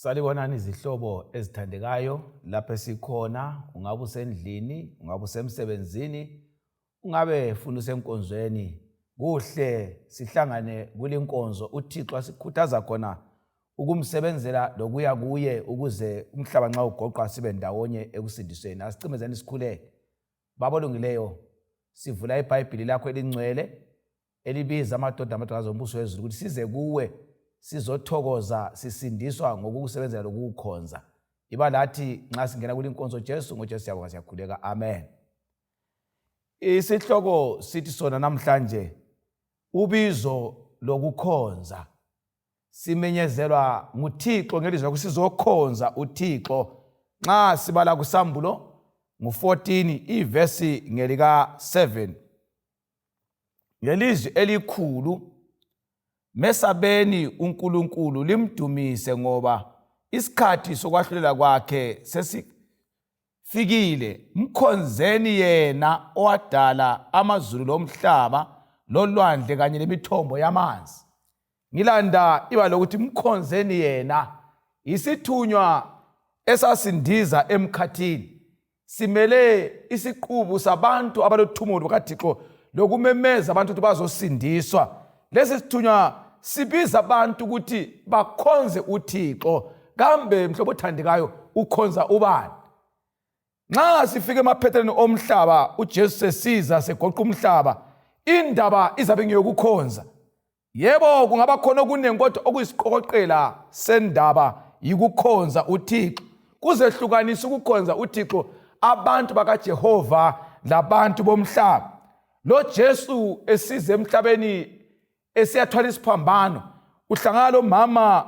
Salibonani izihlobo ezithandekayo lapho sikhona, ungabe usendlini, ungabe usemsebenzini, ungabe ufuna usenkonzweni. Kuhle sihlangane kule nkonzo uThixo asikhuthaza khona ukumsebenzela lokuya kuye ukuze umhlaba nxa ugoqa sibe ndawonye ekusindisweni. Asicimezeni sikhuleke. Baba olungileyo, sivula iBhayibheli lakho elingcwele elibiza amadoda amadala ombuso wezulu ukuthi size kuwe sizothokoza sisindiswa ngokukusebenzela lokukhonza. Iba lathi nxa singena kule nkonzo Jesu ngoJesu siyabonga siyakhuleka. Amen. Isihloko sithi sona namhlanje ubizo lokukhonza. Simenyezelwa nguThixo ngelizwi lakhe sizokhonza uThixo. Nxa sibala kuSambulo ngu14 ivesi ngelika 7. Ngelizwi elikhulu mesabeni uNkulunkulu limdumise ngoba isikhathi sokwahlulela kwakhe sesifikile. Mkhonzeni yena owadala amazulu lomhlaba lolwandle kanye lemithombo yamanzi. Ngilanda iba lokuthi mkhonzeni yena isithunywa esasindiza emkhathini. Simele isiqubu sabantu abalothumulo kaThixo lokumemeza abantu ukuthi bazosindiswa. Lesi sithunywa sibiza abantu ukuthi bakhonze uThixo. Kambe mhlobo othandekayo ukhonza ubani? Nxa sifike emaphethelweni omhlaba uJesu sesiza segoqa umhlaba, indaba izabe ngeyokukhonza. Yebo kungaba khona okuningi kodwa okuyisiqokoqela sendaba yikukhonza uThixo. Kuzehlukanisa ukukhonza uThixo abantu bakaJehova labantu bomhlaba. Lo Jesu esize emhlabeni esiyathwala isiphambano, uhlangana lo mama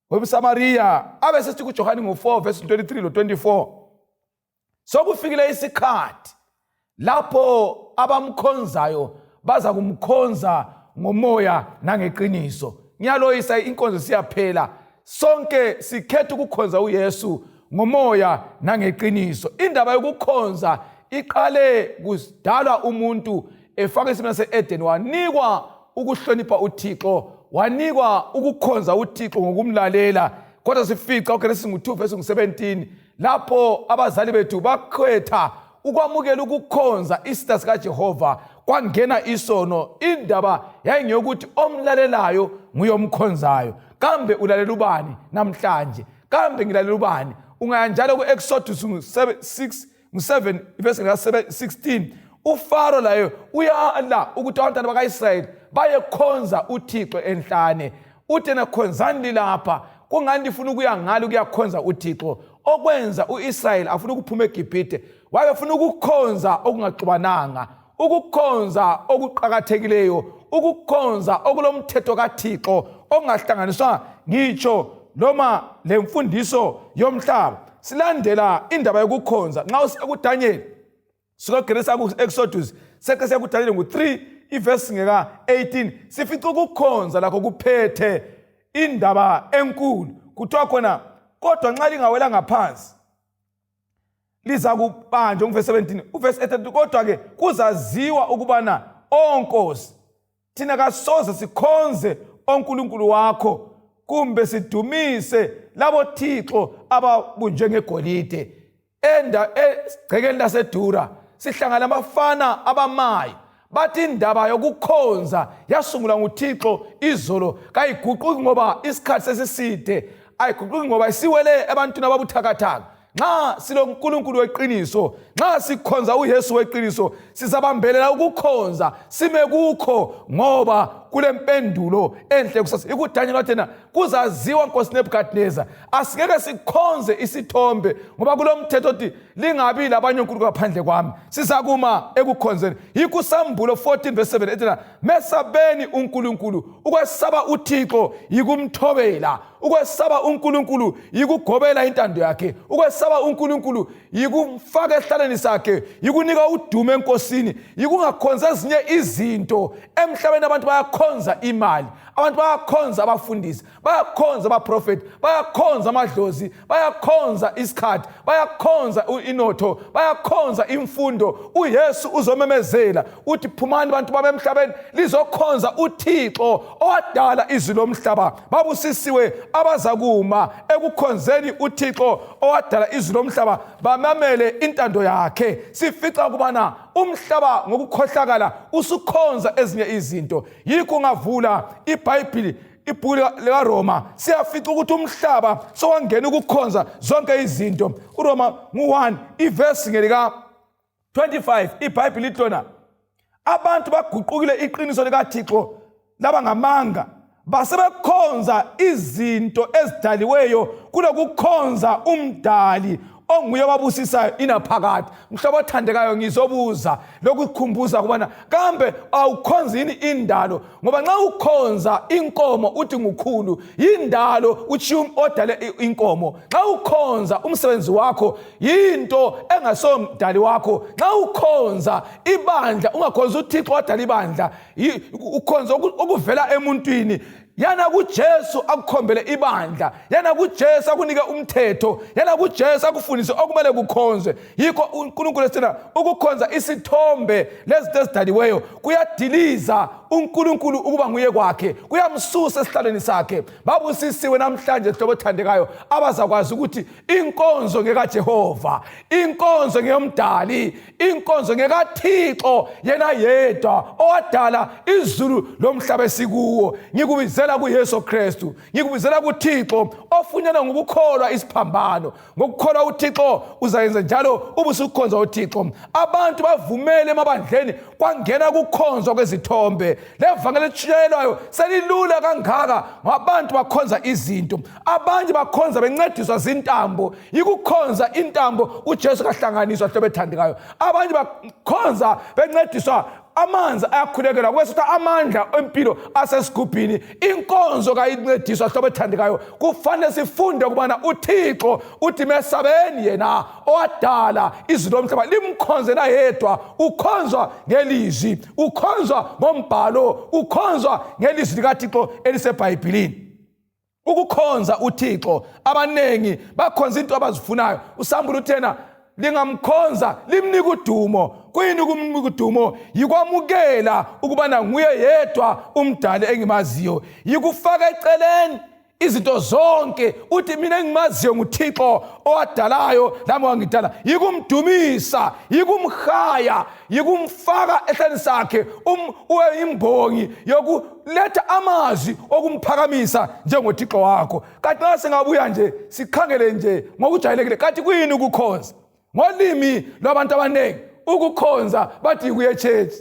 weMsamariya abesesithi kuJohane ngo4 verse 23 lo 24. Sokufikile isikhathi lapho abamkhonzayo baza kumkhonza ngomoya nangeqiniso. Ngiyaloyisa inkonzo siyaphela. Sonke sikhetha ukukhonza uYesu ngomoya nangeqiniso. Indaba yokukhonza iqale kudalwa umuntu efaka isimilo se-Eden, wanikwa ukuhlonipha uThixo, wanikwa ukukhonza uThixo ngokumlalela. Kodwa sifica uGenesise 2 verse 17 lapho abazali bethu bakhetha ukwamukela ukukhonza isita sikaJehova, kwangena isono. Indaba yayingeyokuthi omlalelayo nguyomkhonzayo. Kambe ulalela ubani namhlanje? Kambe ngilalela ubani? Ungaya njalo ku-Exodus 7 verse 16. uFaro layo uyala ukuthi abantwana bakaIsrayeli bayekhonza uThixo enhlane. Uthi nakhonzani lapha kungani lifuna ukuya ngalo ukuyakhonza uThixo? Okwenza uIsrayeli afuna ukuphuma eGibhite wayefuna ukukhonza okungaxubananga, ukukhonza okuqhakathekileyo, ukukhonza okulomthetho kaThixo ongahlanganiswa ngitsho noma lemfundiso yomhlaba. Silandela indaba yokukhonza nxa usiya kuDaniel suka kuGenesise ku-Exodus seke siya kuDaniel ngo3 ivesi ngeka 18 sifica ukukhonza lakho kuphethe indaba enkulu. Kuthiwa khona kodwa nxa lingawela ngaphansi liza kubanjwa nguvesi 17 uvesi 18. Kodwa ke kuzaziwa ukubana onkosi thina kasoze sikhonze onkulunkulu wakho kumbe sidumise labo Thixo ababunjwe ngegolide. Egcekeni laseDura sihlangana abafana abamayo bathi indaba yokukhonza yasungulwa nguThixo izolo kayiguquki ngoba isikhathi sesiside, ayiguquki ngoba isiwele ebantwini ababuthakathaka. Nxa siloNkulunkulu weqiniso, nxa sikhonza uYesu weqiniso, sizabambelela ukukhonza sime kukho ngoba kulempendulo enhle kusasa. IkuDaniel wathena kuzaziwa Nkosi Nebukadneza asingeke sikhonze isithombe ngoba kulomthetho othi lingabi labanye onkulunkulu ngaphandle kwami. Sizakuma ekukhonzeni. YikuSambulo 14 verse 7 ethena mesabeni uNkulunkulu. Ukwesaba uThixo yikumthobela, ukwesaba uNkulunkulu yikugobela intando yakhe, ukwesaba uNkulunkulu yikumfaka esihlalweni sakhe, yikunika udumo enkosini. enkosini yikungakhonza ezinye izinto. Emhlabeni abantu bayakhonza imali, abantu bayakhonza abafundisi, bayakhonza abaprofeti, bayakhonza amadlozi, bayakhonza isikhathi, bayakhonza inotho, bayakhonza imfundo. uYesu uzomemezela uthi phumani bantu babemhlabeni lizokhonza uThixo owadala izwi lomhlaba. Babusisiwe abazakuma ekukhonzeni uThixo owadala izwi lomhlaba, bamamele intando yakhe. Sifica kubana umhlaba ngokukhohlakala usukhonza ezinye izinto. Yikho ungavula iBhayibheli, ibhuku likaRoma, siyafica ukuthi umhlaba sowangena ukukhonza zonke izinto. uRoma 1 ivesi ngelika 25 iBhayibheli lihlona abantu baguqukile iqiniso likaThixo laba ngamanga, basebekhonza izinto ezidaliweyo kulokukhonza umdali onguye wabusisayo inaphakade. Mhlobo othandekayo, ngizobuza lokukhumbuza kubana kambe awukhonza yini indalo? Ngoba nxa ukhonza inkomo uthi ngukhulu, indalo uthi odale inkomo. Nxa ukhonza umsebenzi wakho yinto engasomdali wakho. Nxa ukhonza ibandla ungakhonza uThixo odala ibandla, ukhonza okuvela emuntwini. Yana kuJesu akukhombele ibandla, yana kuJesu akunike umthetho, yana kuJesu akufundise okumele kukhonzwe. Yikho uNkulunkulu esithina ukukhonza isithombe lezinto ezidaliweyo kuyadiliza uNkulunkulu ukuba nguye kwakhe, kuyamsusa esihlalweni sakhe. Babusisiwe namhlanje hlobo othandekayo abazakwazi ukuthi inkonzo ngekaJehova, inkonzo ngeyomdali, inkonzo ngekaThixo yena yedwa owadala izulu lomhlaba esikuwo. Ngikubizela kuYesu Kristu, ngikubizela kuThixo ofunyana ngokukholwa isiphambano. Ngokukholwa uThixo uzayenza njalo ubusukhonza uThixo. Abantu bavumele emabandleni kwangena kukhonzwa kwezithombe. Levangeli elitshiyelwayo selilula kangaka, abantu bakhonza izinto. Abanye bakhonza bencediswa zintambo, yikukhonza intambo uJesu kahlanganiswa hlobo ethandekayo. Abanye bakhonza bencediswa amanzi ayakhulekela kwesitha amandla empilo asesigubhini. Inkonzo kayincediswa hlobo ethandekayo. Kufanele sifunde kubana uThixo uthi mesabeni yena owadala izwi lomhlaba, limkhonze na yedwa. Ukhonzwa ngelizwi, ukhonzwa ngombhalo, ukhonzwa ngelizwi likaThixo eliseBhayibhelini. Ukukhonza uThixo, abanengi bakhonza into abazifunayo. uSambulo uthena lingamkhonza limnika udumo. Kuyini ukumnika udumo? Yikwamukela ukubana nguye yedwa umdali engimaziyo, yikufaka eceleni izinto zonke uthi mina engimaziyo nguThixo owadalayo lami wangidala. Yikumdumisa, yikumhaya, yikumfaka ehlani sakhe, uwe imbongi yokuletha amazwi okumphakamisa njengoThixo wakho. Kanti nxa singabuya nje sikhangele nje ngokujayelekile, kanti kuyini ukukhonza? Ngolimi lwabantu abaningi ukukhonza bathi kuye church.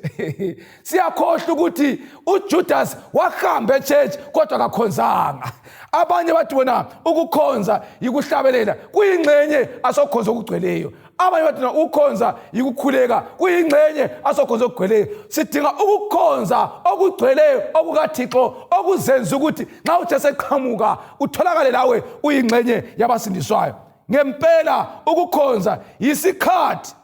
Siyakhohlwa ukuthi uJudas wahamba echurch kodwa akakhonzanga. Abanye bathi bona ukukhonza yikuhlabelela, kuyingxenye asokhonza okugcweleyo. Abanye bathi ukukhonza yikukhuleka, kuyingxenye asokhonza okugcweleyo. Sidinga ukukhonza okugcweleyo okukaThixo, okuzenza ukuthi nxa uthe seqhamuka utholakale lawe uyingxenye yabasindiswayo. Ngempela ukukhonza yisikhathi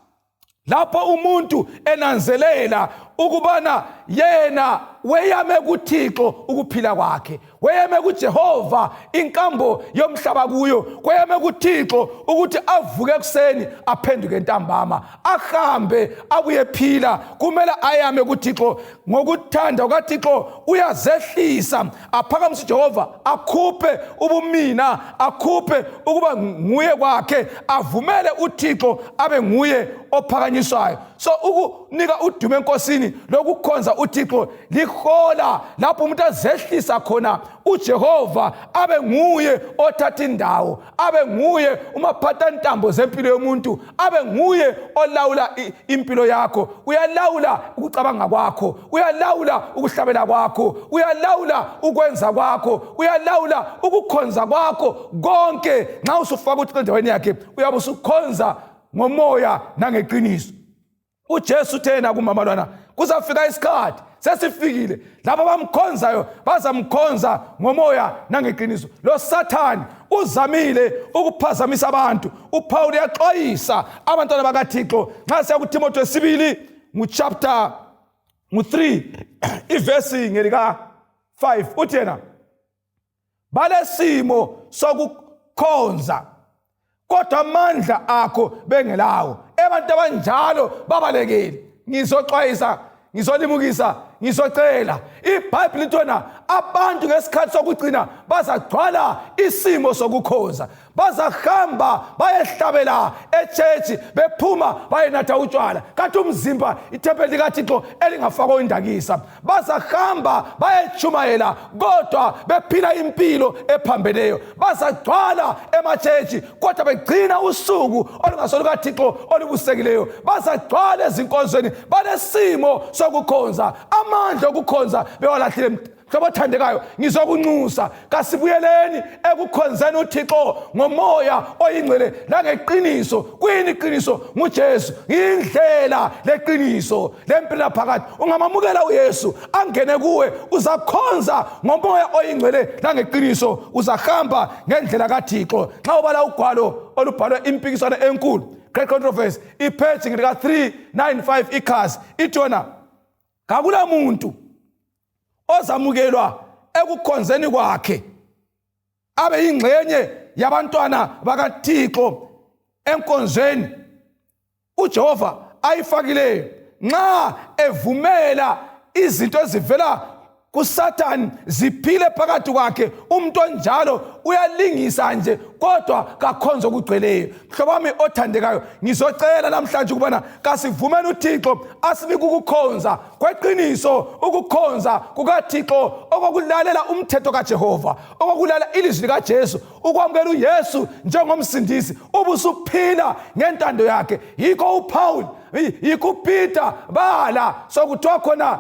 lapho umuntu enanzelela ukubana yena weyame kuThixo ukuphila kwakhe, weyame kuJehova inkambo yomhlaba kuyo, weyame kuThixo ukuthi avuke ekuseni aphenduke ntambama, ahambe abuye phila. Kumele ayame kuThixo ngokuthanda kukaThixo, uyazehlisa aphakamise uJehova, akhuphe ubumina, akhuphe ukuba nguye kwakhe, avumele uThixo abe nguye ophakanyiswayo. So ukunika udumo enkosini lokukhonza uThixo lihola lapho umuntu azehlisa khona uJehova, abe nguye othatha indawo, abe nguye umaphatha intambo zempilo yomuntu, abe nguye olawula impilo yakho. Uyalawula ukucabanga kwakho, uyalawula ukuhlabela kwakho, uyalawula ukwenza kwakho, uyalawula ukukhonza kwakho konke. Nxa usufaka uThixo endaweni yakhe uyabe usukhonza ngomoya nangeqiniso. uJesu uthena kumamalwana kuzafika isikhathi, sesifikile, laba bamkhonzayo bazamkhonza ngomoya nangeqiniso. Lo Sathani uzamile ukuphazamisa abantu. uPaul uyaxwayisa abantwana bakaThixo nxa siya kuTimotheo 2 chapter 3 iverse ngelika 5 uthi yena balesimo sokukhonza kodwa amandla akho bengelawo abantu abanjalo babalekile ngizoxwayisa ngizolimukisa ngizocela iBhayibheli lithona abantu ngesikhathi sokugcina bazagcwala isimo sokukhonza bazahamba bayehlabela echechi bephuma bayenatha utshwala kanti umzimba ithempeli likaThixo elingafakwa indakisa bazahamba bayechumayela kodwa bephila impilo ephambeleyo bazagcwala emachechi kodwa begcina usuku olungasolo kaThixo olubusekileyo bazagcwala ezinkonzweni balesimo sokukhonza amandla okukhonza bewalahlile Abathandekayo ngizokunxusa kasibuyeleni ekukhonzeni uThixo ngomoya oyingcwele langeqiniso kuyini iqiniso nguJesu indlela leqiniso lempilo phakathi ungamamukela uYesu angene kuwe uzakhonza ngomoya oyingcwele langeqiniso uzahamba ngendlela kaThixo xa ubala ugwalo olubhalwe impikiswano enkulu great controversy ipage ngika 395 ikhasi ithona kakula muntu ozamukelwa ekukhonzeni kwakhe abe ingxenye yabantwana bakaThixo enkonzweni uJehova ayifakileyo nxa evumela izinto ezivela kuSathane ziphile phakathi kwakhe umuntu onjalo uyalingisa nje kodwa kakhonzo kugcweleyo mhlobo wami othandekayo ngizocela namhlanje ukubana kasivumeni uThixo asinike ukukhonza kweqiniso ukukhonza kukaThixo okukulalela umthetho kaJehova okukulalela ilizwi likaJesu ukwamukela uYesu njengomsindisi ubusuphila ngentando yakhe yikho uPaul yikho uPeter bala sokuthiwa khona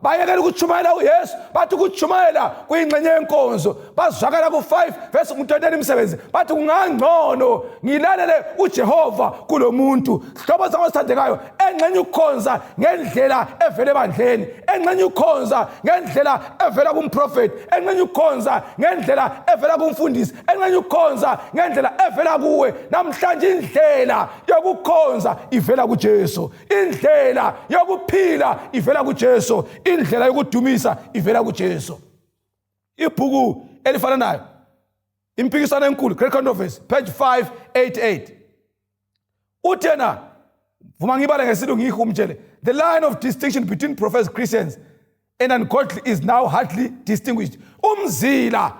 bayekela ukuchumayela uYesu bathi ukuchumayela kuyingxenye yenkonzo bazwakala ku5 verse 20 imisebenzi bathi kungangcono ngilalele uJehova kulomuntu hlobo zangasithandekayo engxenye ukukhonza ngendlela evele ebandleni engxenye ukukhonza ngendlela evela kumprofeti engxenye ukukhonza ngendlela evela kumfundisi engxenye ukukhonza ngendlela evela kuwe namhlanje indlela yokukhonza ivela kuJesu indlela yokuphila ivela kuJesu indlela yokudumisa ivela kuJesu ibhuku elifananayo impikiswano enkulu great controversy page 588 uthena vuma ngibale ngesilungu ngikho umtshele the line of distinction between professed Christians and ungodly is now hardly distinguished umzila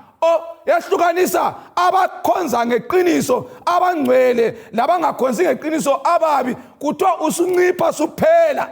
yahlukanisa abakhonza ngeqiniso abangcwele labangakhonzi ngeqiniso ababi kuthiwa usuncipha suphela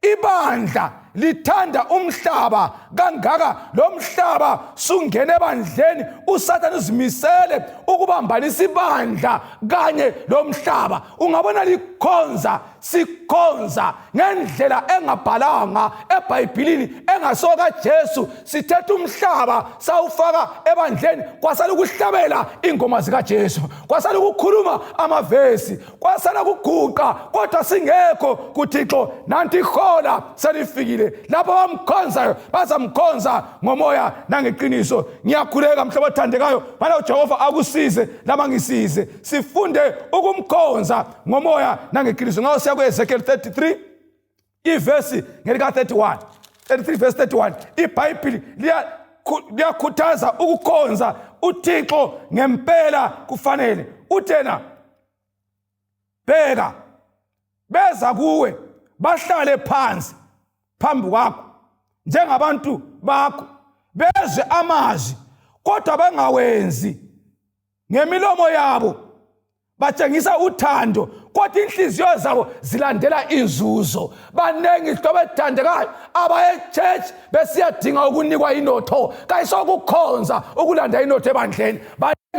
ibandla lithanda umhlaba kangaka lo mhlaba sungene ebandleni uSathane uzimisele ukubambanisa ibandla kanye lo mhlaba ungabona likhonza sikhonza ngendlela engabhalanga eBhayibhelini engasoka Jesu sithetha umhlaba sawufaka ebandleni kwasala ukuhlabela ingoma zika Jesu kwasala ukukhuluma amavesi kwasala ukuguqa kodwa singekho kuThixo nanti ihola selifikile lapho bamkhonzayo bazamkhonza ngomoya nangeqiniso ngiyakhuleka mhlobo othandekayo bana uJehova akusize lama ngisize sifunde ukumkhonza ngomoya nangeqiniso ngawo siya kuEzekiel 33 iverse ngelika 31 verse 31 iBhayibheli liyakhuthaza ukukhonza uThixo ngempela kufanele uthena bheka beza kuwe bahlale phansi phambi kwakho njengabantu bakho bezwe amazwi kodwa bengawenzi ngemilomo yabo batshengisa uthando kodwa inhliziyo zabo zilandela inzuzo banengi hlobo ethandekayo abaye church besiyadinga ukunikwa inotho kayisokukhonza ukulanda inotho ebandleni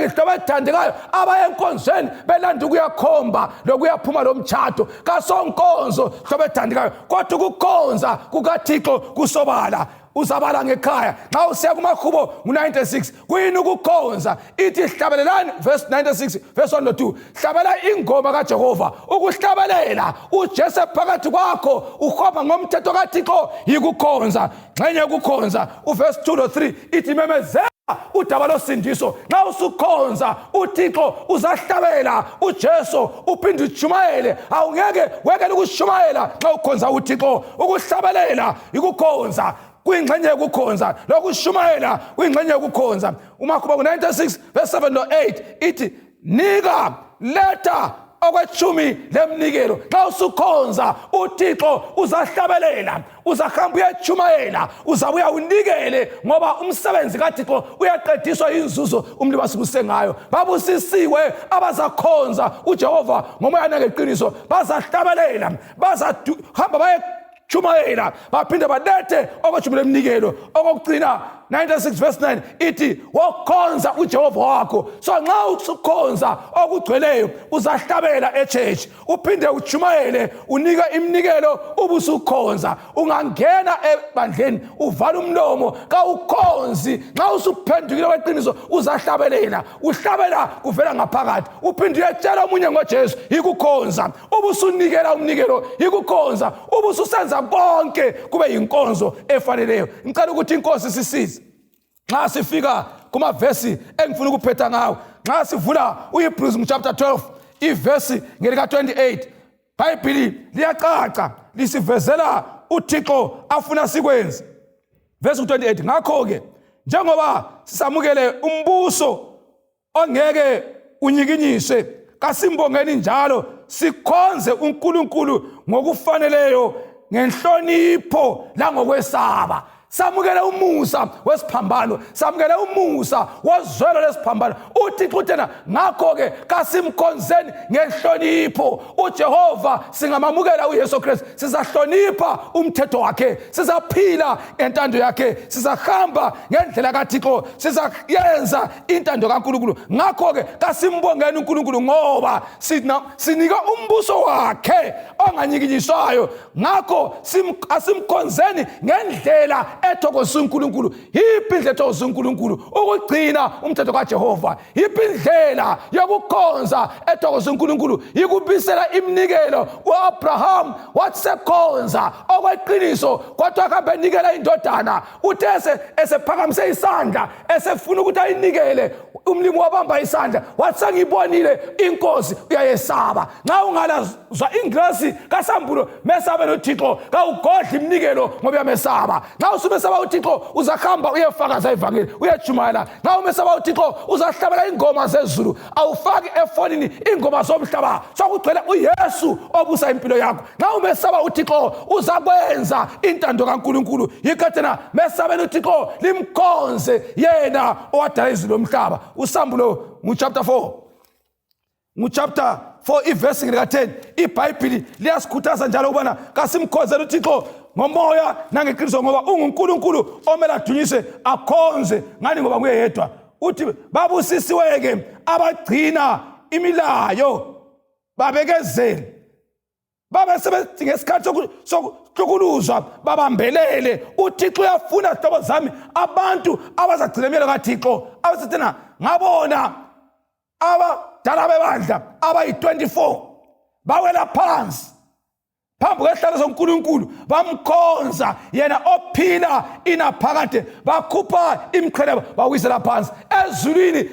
hlobo ethandekayo abaye enkonzweni belanda ukuyakhomba lokuyaphuma lomtchato kasonkonzo hlobo ethandekayo kodwa ukukhonza kukaThixo kusobala uzabala ngekhaya nxa usiya kumahubo ngu96 kuyini ukukhonza ithi hlabelelani verse 96 verse 1 no 2 hlabela ingoma kaJehova ukuhlabelela uJesu phakathi kwakho uhoba ngomthetho kaThixo yikukhonza ngxenye ukukhonza uverse 2 no 3 ithi memezela udaba losindiso nxa usukhonza uThixo uzahlabela uJesu uphinde ujumayele awungeke wekele ukushumayela nxa ukhonza uThixo ukuhlabelela ikukhonza kuyingxenye yokukhonza lokushumayela kuyingxenye yokukhonza uMakhuba ku-96 verse 7 no 8 ithi nika letha okwethumi lemnikelo nxa usukhonza uThixo uzahlabelela uzahamba uyajumayela uzabuya unikele ngoba umsebenzi kaThixo uyaqediswa inzuzo umlimi asukuse ngayo babusisiwe abazakhonza uJehova ngomoya nangeqiniso bazahlabelela bazahamba bayejumayela baphinde balethe okwethumi lemnikelo okugcina 96 verse 9 ithi wokhonza uJehova wakho so nxa usukhonza okugcweleyo uzahlabela echurch uphinde ujumayele unika iminikelo ubusukhonza ungangena ebandleni uvala umlomo ka ukhonzi nxa usuphendukile kweqiniso uzahlabelela uhlabela kuvela ngaphakathi uphinde uyetshela omunye ngoJesu ikukhonza ubusunikela umnikelo ikukhonza ubususenza konke kube yinkonzo efaneleyo ngicela ukuthi inkosi sisize nxa sifika kumavesi engifuna ukuphetha ngawo nxa sivula uHebrews chapter 12 ivesi ngelika 28 iBhayibheli liyacaca lisivezela uThixo afuna sikwenze verse 28 ngakho ke njengoba sisamukele umbuso ongeke unyikinyiswe kasimbongeni njalo sikhonze uNkulunkulu ngokufaneleyo ngenhlonipho langokwesaba samukele umusa wesiphambano samukele umusa wozwelo lesiphambano uThixo uthena ngakho ke kasimkhonzeni ngenhlonipho uJehova singamamukela uYesu Kristu sizahlonipha umthetho wakhe sizaphila ngentando yakhe sizahamba ngendlela kaThixo sizayenza intando kaNkulunkulu ngakho ke kasimbongeni uNkulunkulu ngoba sinika umbuso wakhe onganyikinyiswayo ngakho asimkhonzeni ngendlela ethokoza uNkulunkulu iphindle ethokoza uNkulunkulu ukugcina umthetho kaJehova iphindlela yokukhonza ethokoza uNkulunkulu ikubisela iminikelo uAbraham wathi sekhonza okweqiniso kodwa akabe nikela indodana uthese esephakamise isandla esefuna ukuthi ayinikele umlimi wabamba isandla wathi sengibonile inkosi uyayesaba nxa ungalazwa ingrace kasambulo mesabe noThixo kawugodla iminikelo ngoba uyamesaba nxa usumesaba uThixo uzahamba uyefakaza ivangeli uyejumayela nxa umesaba uThixo uzahlabela ingoma zezulu awufaki efonini ingoma zomhlaba sokugcwele uYesu obusa impilo yakho nxa umesaba uThixo uzakwenza intando kaNkulunkulu yikathena mesabeni uThixo limkhonze yena owadala izulu lomhlaba usambulo chapter 4 iverse ngelika 10 iBhayibheli liyasikhuthaza njalo ukubana kasimkhonzele uThixo ngomoya nangeqiniso ngoba unguNkulunkulu omele adunyiswe akhonze ngani ngoba nguye yedwa uthi babusisiweke abagcina imilayo babekezele babe sebethi ngesikhathi sokuhlukuluzwa babambelele uThixo uyafuna zihlobo zami abantu abazagcina imiyalo kaThixo abasithina ngabona abadala bebandla abayi-24 bawela phansi phambi kwezihlalo zoNkulunkulu bamkhonza yena ophila inaphakade bakhupha imqhelebo bawisela phansi ezulwini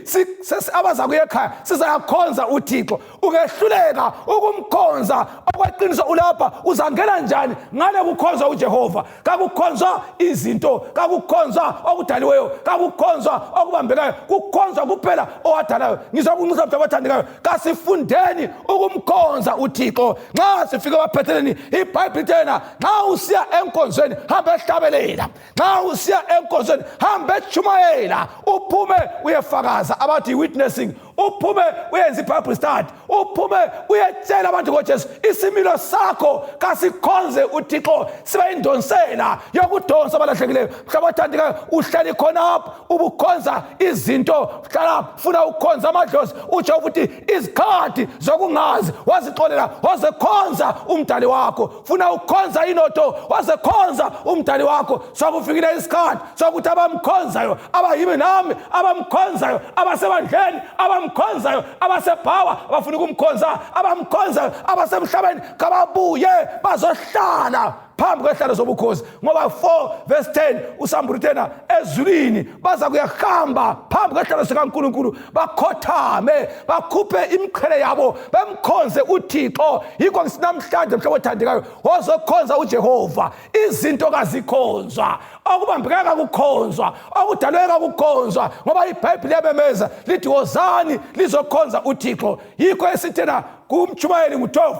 abaza kuye ekhaya sizayakhonza uThixo ungehluleka ukumkhonza okweqiniso ulapha uzangena njani ngale kukhonza uJehova kakukhonzwa izinto kakukhonzwa okudaliweyo kakukhonzwa okubambekayo kukhonzwa kuphela owadalayo ngizokunxusa abathandekayo kasifundeni ukumkhonza uThixo nxa sifika baphetheleni iBhayibheli tena nxa usiya enkonzweni hamba ehlabelela nxa usiya enkonzweni hamba ejumayela uphume uyefakaza abathi witnessing uphume uyenza iBible study uphume uyetshela abantu ngoJesu isimilo sakho kasikhonze uThixo sibe indonsela yokudonsa abalahlekileyo mhlaba othandekayo uhleli khonapho ubukhonza izinto hlala funa ukukhonza amadlozi utsho ukuthi izikhathi zokungazi wazixolela wazekhonza umdali wakho funa ukukhonza inoto wazekhonza umdali wakho sokufikile isikhathi sokuthi abamkhonzayo abayibi nami abamkhonzayo abasebandleni abamkhonzayo abasebhawa abafuna ukumkhonza abamkhonzayo abasemhlabeni kababuye bazohlala phambi kwehlalo zobukhosi ngoba 4 verse 10 uSambulu tena ezulwini baza kuyahamba phambi kwehlalo sikaNkulunkulu bakhothame bakhuphe imqhele yabo bemkhonze uThixo. Yikho ngisinamhlanje mhlobo othandekayo wozokhonza uJehova izinto kazikhonzwa okubambeka kukhonzwa okudaleka kukhonzwa ngoba iBhayibheli yabemeza lithi wozani lizokhonza uThixo. Yikho esithena kumtshumayeli ngo-12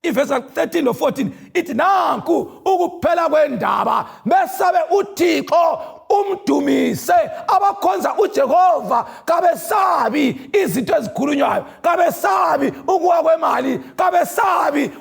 iverse 13 no14 ithi nanku ukuphela kwendaba mesabe uThixo umdumise abakhonza uJehova kabesabi izinto ezikhulunywayo kabesabi ukuwa kwemali kabesabi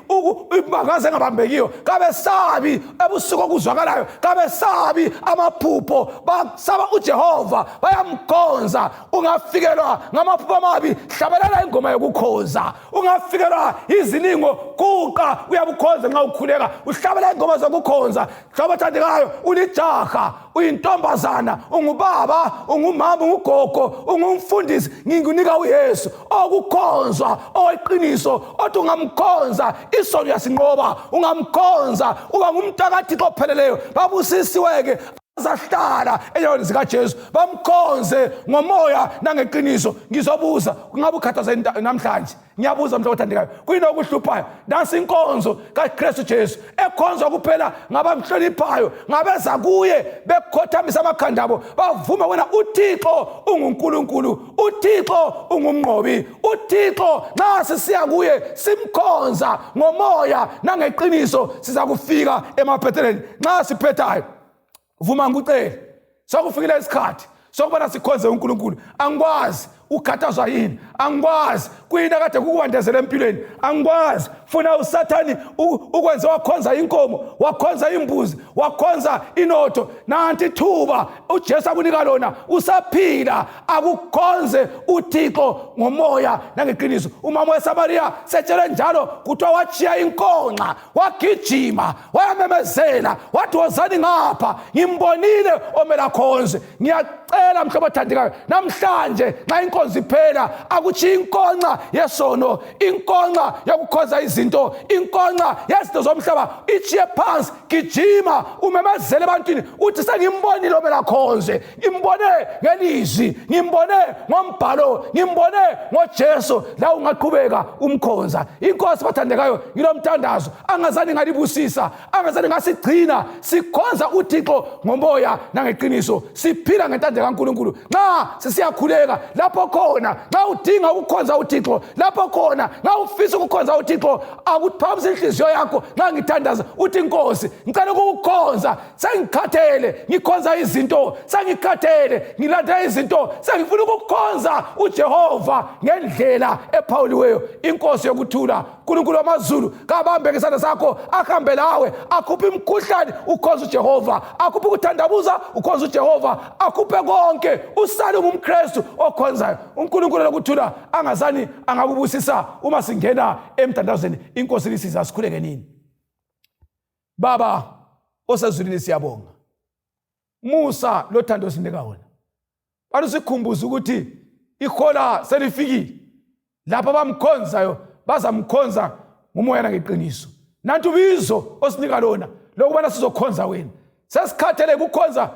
imagazi engabambekiyo kabesabi ebusuku okuzwakalayo kabesabi amaphupho basaba uJehova bayamkhonza. Ungafikelwa ngamaphupho amabi hlabelela ingoma yokukhonza. Ungafikelwa izilingo kuqa uyabukhonza nxa ukhuleka uhlabelela ingoma zokukhonza. Hlobo othandekayo ulijaha uyintombazana ungubaba ungumama ungugogo ungumfundisi ngikunika uYesu okukhonzwa oyiqiniso othi ungamkhonza isono yasinqoba ungamkhonza uba ngumntakaThixo opheleleyo. Babusisiweke zahlala enyaweni zikaJesu bamkhonze ngomoya nangeqiniso. Ngizobuza kungabe ukhathaze namhlanje ngiyabuza mhlobo othandekayo kuyini okuhluphayo? Nasi inkonzo kaKristu Jesu ekhonzwa kuphela ngabamhloniphayo ngabeza kuye bekhothamisa amakhanda abo bavume wena uThixo unguNkulunkulu uThixo ungumnqobi uThixo nasi siya kuye simkhonza ngomoya nangeqiniso siza kufika emaphethelweni. Nxa siphethayo vuma ngikucela sokufikile isikhathi sokubana sikhonze uNkulunkulu. Angikwazi ukhathazwa yini, angikwazi kuyini akade kukwandezela empilweni, angikwazi funa uSathani ukwenza wakhonza inkomo wakhonza imbuzi wakhonza inotho. Nanti thuba uJesu akunika lona usaphila akukhonze uThixo ngomoya nangeqiniso. Umama weSamariya setshele njalo kuthiwa wachiya inkonxa wagijima wayamemezela wathi wozani ngapha ngimbonile omela khonze. Ngiyacela mhlobo othandekayo namhlanje nxa inkonzo iphela akuchiya inkonxa yesono inkonxa yokukhonza izinto inkonxa yezinto zomhlaba ichiye phansi gijima umemezele ebantwini uthi sengimbonile omela khonze. Ngimbone ngelizwi ngimbone ngombhalo ngimbone ngoJesu la ungaqhubeka umkhonza. Inkosi bathandekayo ngilomthandazo angazani ngalibusisa angazani ngasigcina sikhonza uThixo ngomoya nangeqiniso siphila ngentando kaNkulunkulu. Nxa sisiyakhuleka lapho khona nxa udinga ukukhonza uThixo lapho khona nxa ufisa ukukhonza uThixo akuphamisa inhliziyo yakho nxa ngithandaza uthi Nkosi ngicela ukukhonza sengikhathele ngikhonza izinto sengikhathele ngilanda izinto sengifuna ukukhonza uJehova ngendlela ephawuliweyo. Inkosi yokuthula uNkulunkulu wamazulu kabambe ngesandla sakho ahambe lawe akhuphe imkhuhlane ukhonza uJehova akhuphe ukuthandabuza ukhonza uJehova akhuphe konke usale ngumKristu okhonzayo. uNkulunkulu lokuthula angazani angakubusisa uma singena emthandazweni. Inkosi lisiza sikhuleke nini. Baba osezulwini siyabonga musa lothando sinika wona balusikhumbuza ukuthi ihola selifikile lapha bamkhonzayo bazamkhonza ngomoya nangeqiniso. Nanti ubizo osinika lona lokubana sizokhonza wena sesikhathele ukukhonza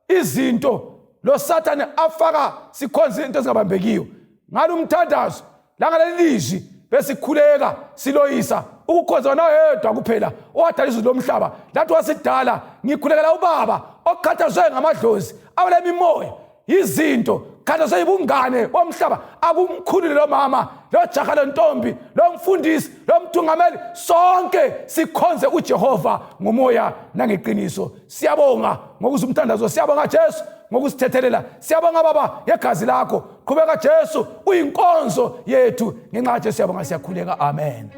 izinto lo Sathane afaka sikhonza into ezingabambekiyo ngalo umthandazo langalelizwi besikhuleka siloyisa ukukhonza nawe yedwa kuphela owadala izulu lomhlaba lathi wasidala ngikhulekela ubaba okhathazwe ngamadlozi awule mimoya izinto khathazwe ibungane bomhlaba akumkhulule lo mama lo jaha lentombi lo mfundisi lo mthungameli sonke sikhonze uJehova ngomoya nangeqiniso. Siyabonga ngokuzumthandazo siyabonga Jesu ngokusithethelela siyabonga baba ngegazi lakho qhubeka Jesu uyinkonzo yethu ngenxa Jesu siyabonga siyakhuleka amen.